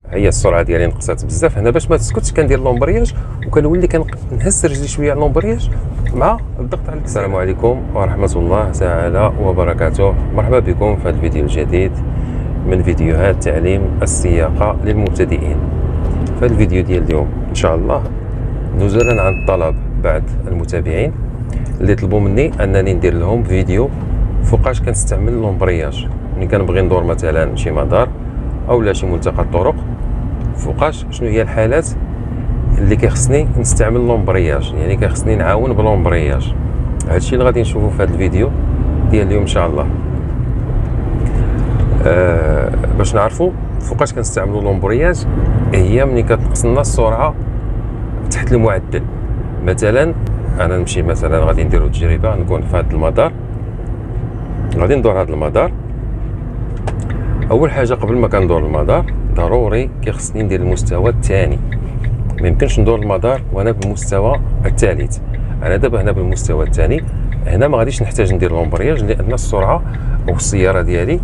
هي السرعه ديالي نقصات بزاف هنا. باش ما تسكتش كندير لومبرياج وكنولي كنهز رجلي شويه لومبرياج مع الضغط على السلام عليكم ورحمه الله تعالى وبركاته. مرحبا بكم في هذا الفيديو الجديد من فيديوهات تعليم السياقه للمبتدئين. في هذا الفيديو ديال اليوم ان شاء الله نزولا عن طلب بعض المتابعين اللي طلبوا مني انني ندير لهم فيديو فوقاش كنستعمل لومبرياج ملي كنبغي ندور مثلا شي مدار اولا شي ملتقى الطرق، فوقاش شنو هي الحالات اللي كيخصني نستعمل لومبرياج، يعني كيخصني نعاون بلومبرياج. هادشي اللي غادي نشوفوا في هذا الفيديو ديال اليوم ان شاء الله. باش نعرفوا فوقاش كنستعملوا لومبرياج هي ملي كتنقص لنا السرعه تحت المعدل. مثلا انا نمشي مثلا غادي نديروا تجربه، نكون في هذا المدار، غادي ندور هذا المدار. اول حاجه قبل ما كندور المدار ضروري كيخصني ندير المستوى الثاني. ما يمكنش ندور المدار وانا بالمستوى الثالث. انا دابا هنا بالمستوى الثاني، هنا ما غاديش نحتاج ندير لومبرياج لان السرعه او السياره ديالي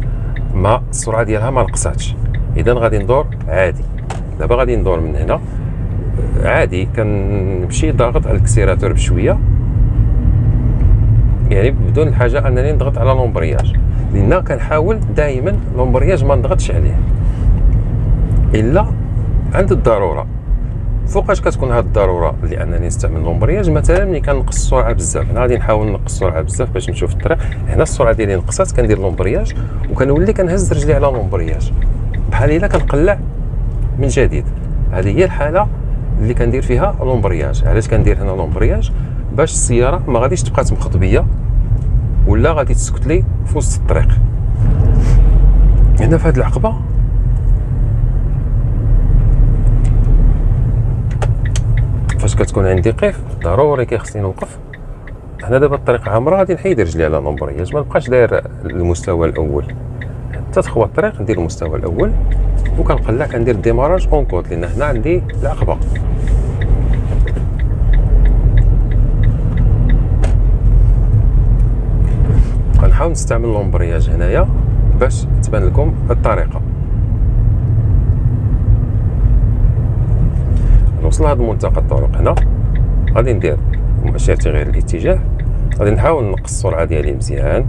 ما السرعه ديالها ما نقصاتش، اذا غادي ندور عادي. دابا غادي ندور من هنا عادي، كنمشي ضاغط على الكسيراتور بشويه، يعني بدون الحاجه انني نضغط على لومبرياج، لان كنحاول دائما لومبرياج ما نضغطش عليه الا عند الضروره. فوقاش كتكون هذه الضروره لانني نستعمل لومبرياج؟ مثلا ملي كنقص السرعه بزاف، انا غادي نحاول نقص السرعه بزاف باش نشوف الطريق. هنا السرعه ديالي نقصات، كندير لومبرياج وكنولي كنهز رجلي على لومبرياج بحال الا كنقلع من جديد. هذه هي الحاله اللي كندير فيها لومبرياج. علاش كندير هنا لومبرياج؟ باش السياره ما غاديش تبقى تمخط بيا ولا غادي تسكت لي في وسط الطريق. هنا في هذه العقبه فاش كتكون عندي قيف ضروري كيخصني نوقف. هنا دابا الطريق عامره، غادي نحيد رجلي على لومبرياج، ما نبقاش داير المستوى الاول حتى تخوى الطريق. ندير المستوى الاول وكنقلع، كندير ديماراج اون كود لان هنا عندي العقبه. غنحاول نستعمل لومبرياج هنايا باش تبان لكم الطريقه. نوصل لهذا الملتقى الطرق هنا، غادي ندير مؤشر تغيير الاتجاه، غادي نحاول نقص السرعه ديالي مزيان.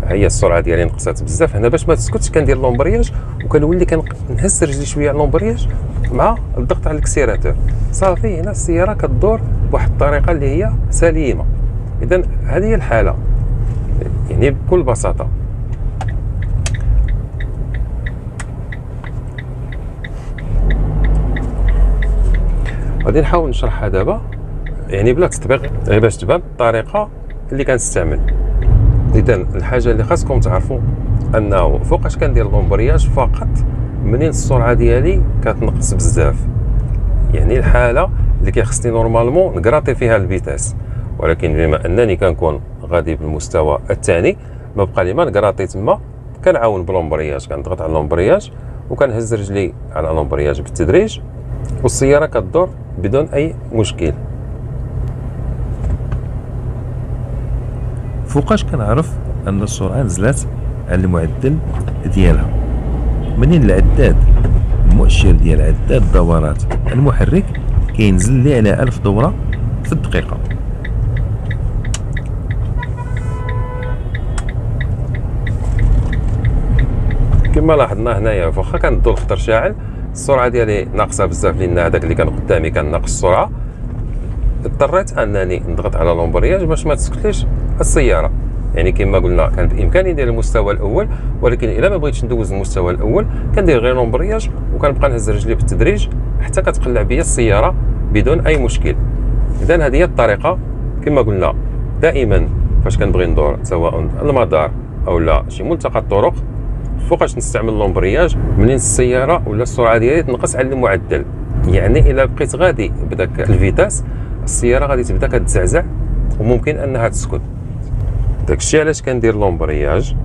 هي السرعه ديالي نقصات بزاف هنا. باش ما تسكتش كندير لومبرياج وكنولي كنهز رجلي شويه لومبرياج مع الضغط على الكسيراتور. صافي هنا السياره كدور بواحد الطريقه اللي هي سليمه. اذا هذه هي الحاله يعني بكل بساطه. غادي نحاول نشرحها دابا يعني بلا تطبيق، غير باش تبان الطريقه اللي كنستعمل. اذا الحاجه اللي خاصكم تعرفوا انه فوقاش كندير لومبرياج فقط منين السرعه ديالي كتنقص بزاف، يعني الحاله اللي كيخصني نورمالمون نكراطي فيها الفيتاس، ولكن بما انني كنكون غادي بالمستوى الثاني ما بقى لي ما نكراطي تما، كنعاون بلومبرياج، كنضغط على لومبرياج وكنهز رجلي على لومبرياج بالتدريج والسياره كدور بدون اي مشكل. فوقاش كنعرف ان السرعه نزلت على المعدل ديالها؟ منين العداد، المؤشر ديال عداد دورات المحرك كينزل لي على 1000 دوره في الدقيقه. كما لاحظنا هنايا واخا كان الضوء الخضر شاعل السرعه ديالي ناقصه بزاف لان هذاك اللي كان قدامي كان ناقص السرعه. اضطريت انني نضغط على لومبرياج باش ما تسكتليش السياره. يعني كما قلنا كان بامكاني ندير المستوى الاول، ولكن الا ما بغيتش ندوز المستوى الاول كندير غير لومبرياج وكنبقى نهز رجلي بالتدريج حتى كتقلع بيا السياره بدون اي مشكل. اذا هذه هي الطريقه. كما قلنا دائما فاش كنبغي ندور سواء المدار او لا شي ملتقى الطرق، فوقاش نستعمل لومبرياج منين السياره ولا السرعه ديالي تنقص على المعدل. يعني الا بقيت غادي بداك الفيتاس السياره غادي تبدا كتزعزع وممكن انها تسكت. داكشي علاش كندير لومبرياج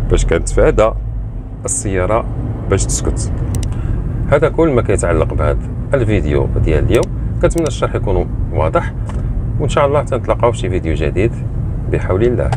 باش كنتفادى السياره باش تسكت. هذا كل ما كيتعلق بهذا الفيديو ديال اليوم. كنتمنى الشرح يكون واضح، وان شاء الله تنتلاقاو في شي فيديو جديد بحول الله.